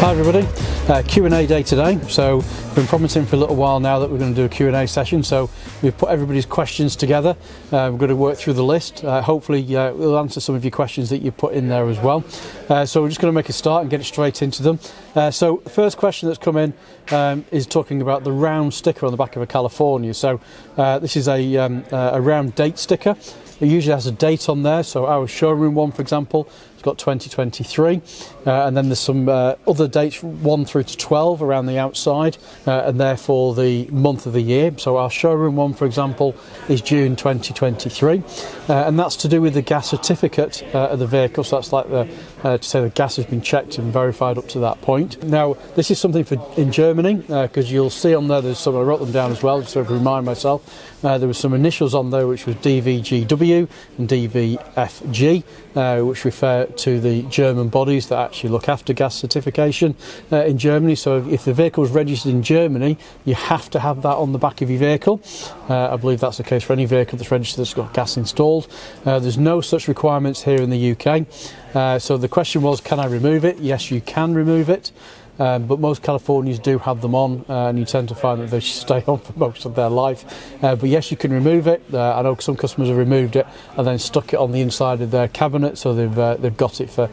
Hi everybody, Q&A day today. So we've been promising for a little while now that we're going to do a Q&A session, so we've put everybody's questions together. We're going to work through the list. Hopefully we'll answer some of your questions that you put in there as well. So we're just going to make a start and get straight into them. So the first question that's come in is talking about the round sticker on the back of a California. So this is a round date sticker. It usually has a date on there, so our showroom one, for example, it's got 2023, and then there's some other dates 1 through to 12 around the outside, and therefore the month of the year. So our showroom one, for example, is June 2023, and that's to do with the gas certificate of the vehicle. So that's like to say the gas has been checked and verified up to that point. Now this is something in Germany, because you'll see on there's some, I wrote them down as well, so to remind myself. There were some initials on there which was DVGW and DVFG, which refer to the German bodies that actually look after gas certification in Germany. So if the vehicle is registered in Germany, you have to have that on the back of your vehicle. I believe that's the case for any vehicle that's registered that's got gas installed. There's no such requirements here in the UK. So the question was, can I remove it? Yes, you can remove it. But most Californians do have them on, and you tend to find that they stay on for most of their life. But yes, you can remove it. I know some customers have removed it and then stuck it on the inside of their cabinet, so they've got it for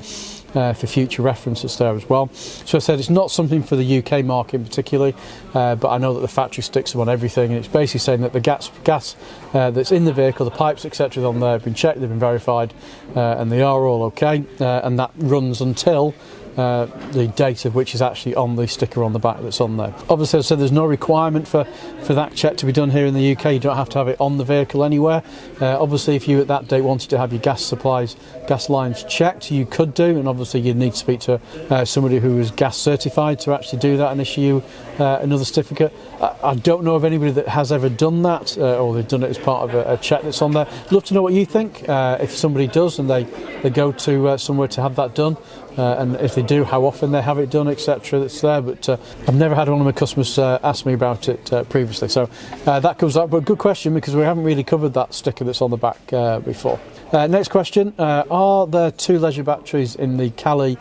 future references there as well. So I said it's not something for the UK market particularly, but I know that the factory sticks them on everything, and it's basically saying that the gas that's in the vehicle, the pipes, etc. on there have been checked, they've been verified, and they are all okay, and that runs until the date of which is actually on the sticker on the back that's on there. Obviously, as I said, there's no requirement for that check to be done here in the UK. You don't have to have it on the vehicle anywhere. Obviously, if you at that date wanted to have your gas lines checked, you could do, and obviously you'd need to speak to somebody who is gas certified to actually do that and issue you another certificate. I don't know of anybody that has ever done that, or they've done it as part of a check that's on there. I'd love to know what you think. If somebody does and they go to somewhere to have that done, and if they do, how often they have it done, etc. that's there. But I've never had one of my customers ask me about it previously. So that comes up, but good question, because we haven't really covered that sticker that's on the back before. Next question, are there 2 leisure batteries in the Cali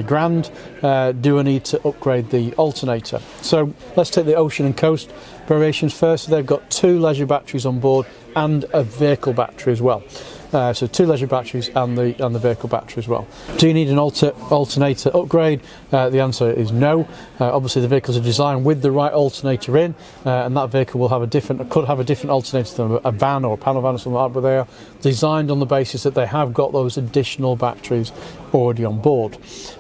Grand? Do I need to upgrade the alternator? So let's take the ocean and coast variations first. So they've got 2 leisure batteries on board and a vehicle battery as well. So 2 leisure batteries and the vehicle battery as well. Do you need an alternator upgrade? The answer is no. Obviously the vehicles are designed with the right alternator in, and that vehicle will have could have a different alternator than a van or a panel van or something like that, but they are designed on the basis that they have got those additional batteries already on board.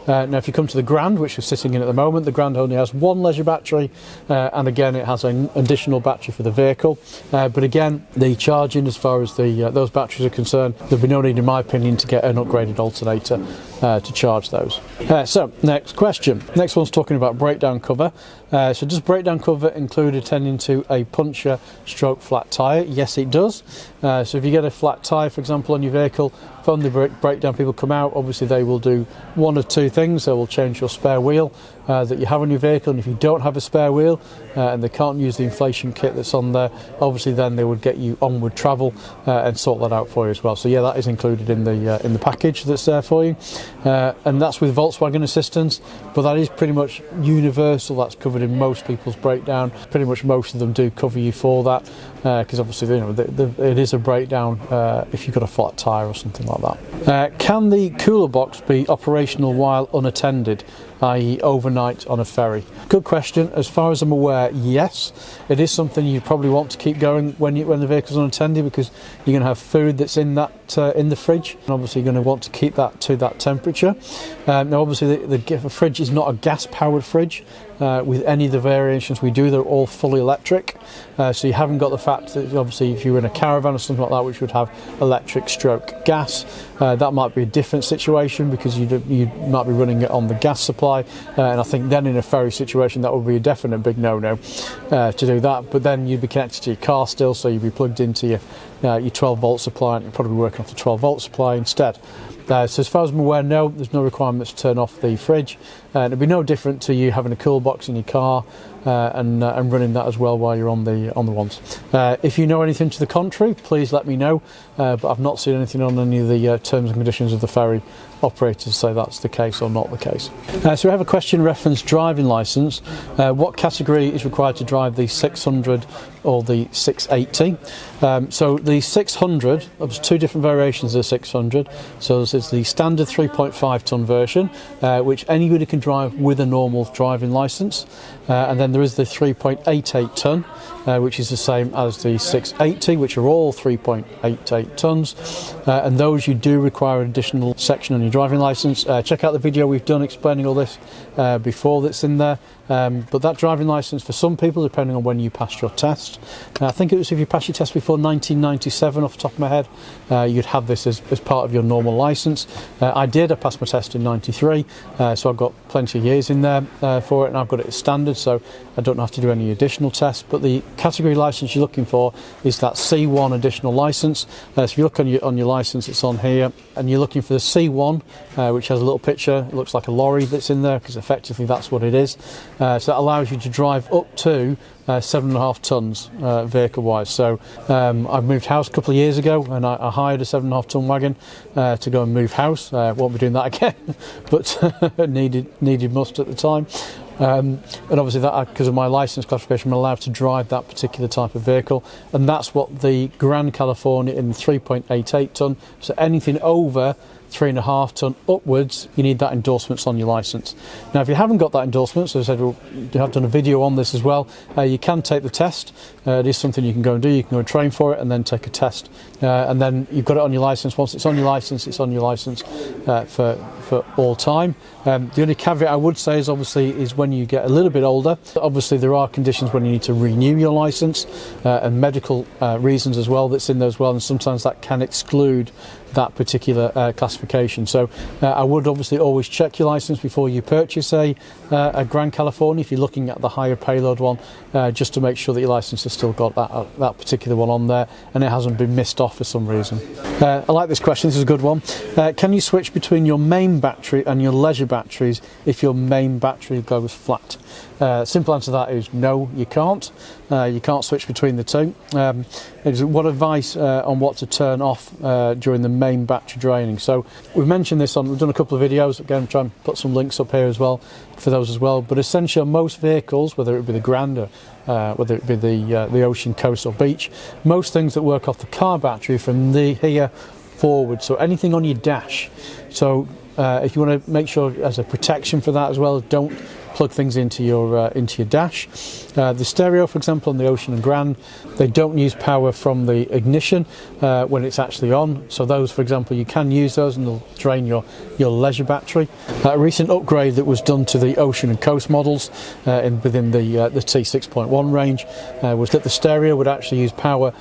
Now if you come to the Grand, which we're sitting in at the moment, the Grand only has 1 leisure battery, and again it has an additional battery for the vehicle, but again the charging, as far as those batteries are concerned, there'll be no need in my opinion to get an upgraded alternator to charge those. So next question, next one's talking about breakdown cover. So does breakdown cover include attending to a puncture stroke flat tyre? Yes, it does. So if you get a flat tyre, for example, on your vehicle, from the breakdown people come out, obviously they will do one of 2 things. They will change your spare wheel that you have on your vehicle, and if you don't have a spare wheel and they can't use the inflation kit that's on there, obviously then they would get you onward travel and sort that out for you as well. So yeah, that is included in the package that's there for you, and that's with Volkswagen assistance, but that is pretty much universal. That's covered in most people's breakdown. Pretty much most of them do cover you for that, because obviously it is a breakdown if you've got a flat tyre or something like that. Can the cooler box be operational while unattended, i.e. overnight on a ferry? Good question. As far as I'm aware, yes. It is something you probably want to keep going when the vehicle's unattended, because you're going to have food that's in the fridge, and obviously you're going to want to keep that to that temperature. Now obviously the fridge is not a gas powered fridge. With any of the variations we do, they're all fully electric, so you haven't got the fact that obviously if you were in a caravan or something like that which would have electric stroke gas, that might be a different situation, because you might be running it on the gas supply, and I think then in a ferry situation that would be a definite big no-no to do that. But then you'd be connected to your car still, so you'd be plugged into your 12 volt supply, and you'd probably be working off the 12 volt supply instead. So as far as I'm aware, no, there's no requirement to turn off the fridge. It'd be no different to you having a cool box in your car, and running that as well while you're on the ones. If you know anything to the contrary, please let me know, but I've not seen anything on any of the terms and conditions of the ferry operators say that's the case or not the case. So we have a question reference driving licence. What category is required to drive the 600 or the 680? So the 600, there's two different variations of the 600. So there's the standard 3.5 tonne version, which anybody can drive with a normal driving licence, and then there is the 3.88 tonne, which is the same as the 680, which are all 3.88 tonnes, and those you do require an additional section on your driving licence. Check out the video we've done explaining all this before that's in there. But that driving licence for some people, depending on when you passed your test, I think it was if you passed your test before 1997 off the top of my head, you'd have this as part of your normal licence. I passed my test in 93, so I've got plenty of years in there for it, and I've got it as standard, so I don't have to do any additional tests. But the category licence you're looking for is that C1 additional licence. So if you look on your licence, it's on here, and you're looking for the C1, which has a little picture. It looks like a lorry that's in there, because effectively that's what it is. So that allows you to drive up to 7.5 tonnes vehicle wise. So I've moved house a couple of years ago, and I hired a 7.5 tonne wagon to go and move house. Won't be doing that again, but needed must at the time. And obviously that, because of my licence classification, I'm allowed to drive that particular type of vehicle, and that's what the Grand California in 3.88 tonne. So anything over 3.5 tonne upwards, you need that endorsements on your licence. Now if you haven't got that endorsement, so as I said, we have done a video on this as well, you can take the test. It is something you can go and do. You can go and train for it and then take a test, and then you've got it on your licence. Once it's on your licence, it's on your licence for all time. The only caveat I would say is obviously is when you get a little bit older, obviously there are conditions when you need to renew your licence, and medical reasons as well that's in there as well, and sometimes that can exclude that particular classification. So I would obviously always check your licence before you purchase a Grand California if you're looking at the higher payload one, just to make sure that your licence has still got that particular one on there and it hasn't been missed off for some reason. I like this question, this is a good one. Can you switch between your main battery and your leisure batteries if your main battery goes flat? Simple answer to that is no, you can't. You can't switch between the two. What advice on what to turn off during the main battery draining? So we've mentioned this we've done a couple of videos, again try and put some links up here as well for those as well, but essentially on most vehicles, whether it be the Grand or whether it be the Ocean, Coast or Beach, most things that work off the car battery from here forward, so anything on your dash. So if you want to make sure as a protection for that as well, don't plug things into your dash. The stereo, for example, on the Ocean and Grand, they don't use power from the ignition when it's actually on. So those, for example, you can use those and they'll drain your leisure battery. A recent upgrade that was done to the Ocean and Coast models within the T6.1 range was that the stereo would actually use power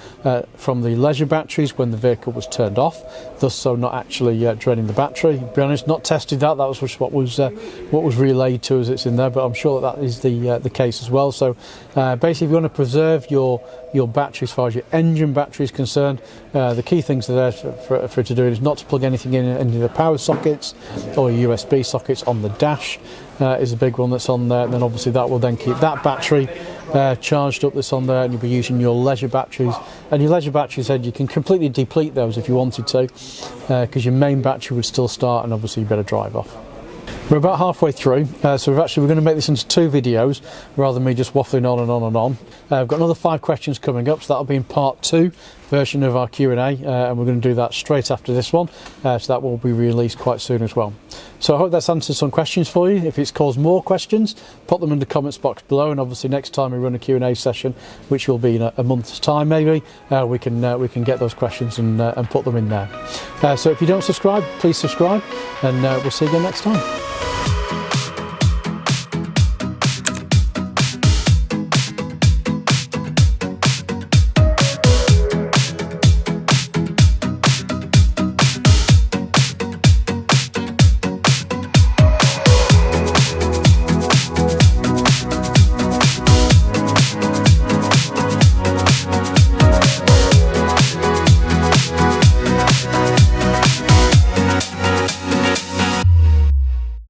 from the leisure batteries when the vehicle was turned off, thus so not actually draining the battery. To be honest, not tested that. That was what was relayed to us. It's in there, but I'm sure that is the case as well. So basically, if you want to preserve your battery as far as your engine battery is concerned, the key things that are there for it to do is not to plug anything in any of the power sockets or USB sockets on the dash. Is a big one that's on there, and then obviously that will then keep that battery charged up that's on there, and you'll be using your leisure batteries. And your leisure batteries, you can completely deplete those if you wanted to, because your main battery would still start, and obviously you better drive off. We're about halfway through, so we're going to make this into 2 videos rather than me just waffling on and on and on. I've got another 5 questions coming up, so that'll be in part 2 version of our Q&A, and we're going to do that straight after this one, so that will be released quite soon as well. So I hope that's answered some questions for you. If it's caused more questions, put them in the comments box below, and obviously next time we run a Q&A session, which will be in a month's time maybe, we can get those questions and put them in there. So if you don't subscribe, please subscribe, and we'll see you again next time.